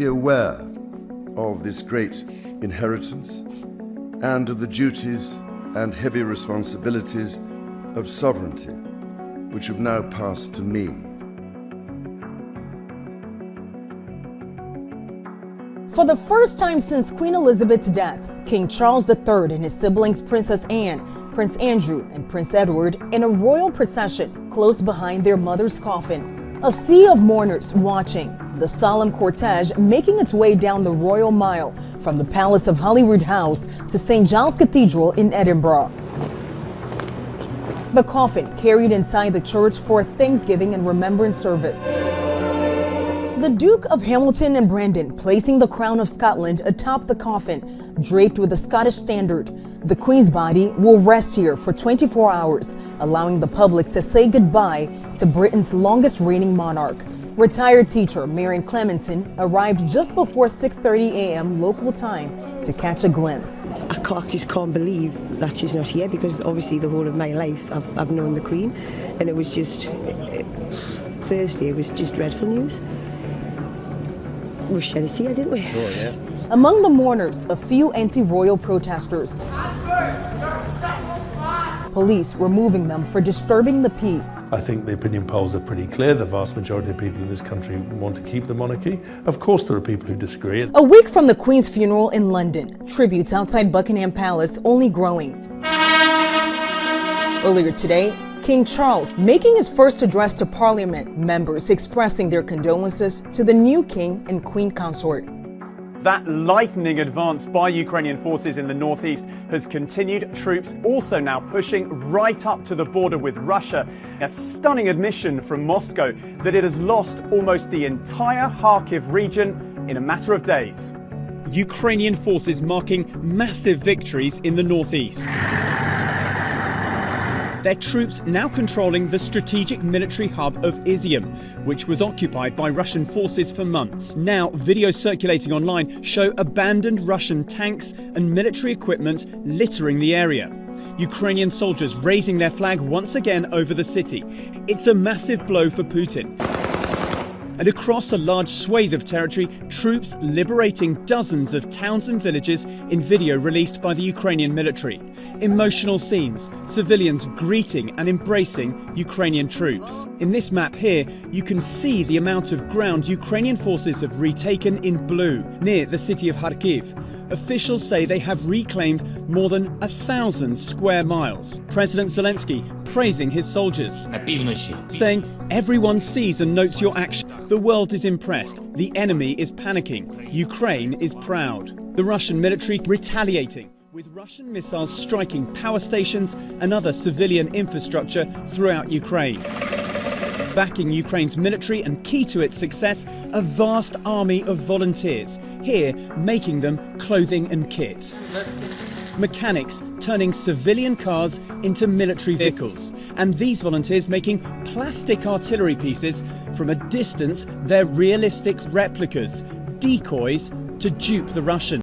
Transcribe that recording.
deeply aware of this great inheritance and of the duties and heavy responsibilities of sovereignty, which have now passed to me. For the first time since Queen Elizabeth's death, King Charles III and his siblings Princess Anne, Prince Andrew, and Prince Edward in a royal procession close behind their mother's coffin. A sea of mourners watching, the solemn cortege making its way down the Royal Mile from the Palace of Holyrood House to St. Giles Cathedral in Edinburgh. The coffin carried inside the church for a Thanksgiving and remembrance service. The Duke of Hamilton and Brandon placing the crown of Scotland atop the coffin, draped with a Scottish standard. The Queen's body will rest here for 24 hours, allowing the public to say goodbye to Britain's longest reigning monarch. Retired teacher Marion Clemenson arrived just before 6:30 a.m. local time to catch a glimpse. I just can't believe that she's not here, because obviously the whole of my life I've known the Queen, and it was just Thursday, it was just dreadful news. We shed a tear, didn't we? Oh, yeah. Among the mourners, a few anti-royal protesters. Police removing them for disturbing the peace. I think the opinion polls are pretty clear. The vast majority of people in this country want to keep the monarchy. Of course, there are people who disagree. A week from the Queen's funeral in London, tributes outside Buckingham Palace only growing. Earlier today, King Charles making his first address to Parliament, members expressing their condolences to the new King and Queen consort. That lightning advance by Ukrainian forces in the northeast has continued. Troops also now pushing right up to the border with Russia. A stunning admission from Moscow that it has lost almost the entire Kharkiv region in a matter of days. Ukrainian forces marking massive victories in the northeast. Their troops now controlling the strategic military hub of Izium, which was occupied by Russian forces for months. Now, videos circulating online show abandoned Russian tanks and military equipment littering the area. Ukrainian soldiers raising their flag once again over the city. It's a massive blow for Putin. And across a large swathe of territory, troops liberating dozens of towns and villages in video released by the Ukrainian military. Emotional scenes, civilians greeting and embracing Ukrainian troops. In this map here, you can see the amount of ground Ukrainian forces have retaken in blue, near the city of Kharkiv. Officials say they have reclaimed more than 1,000 square miles. President Zelensky praising his soldiers, saying, "Everyone sees and notes your action. The world is impressed. The enemy is panicking. Ukraine is proud." The Russian military retaliating, with Russian missiles striking power stations and other civilian infrastructure throughout Ukraine. Backing Ukraine's military and key to its success, a vast army of volunteers, here making them clothing and kit. Mechanics turning civilian cars into military vehicles, and these volunteers making plastic artillery pieces. From a distance, they're realistic replicas, decoys to dupe the Russians.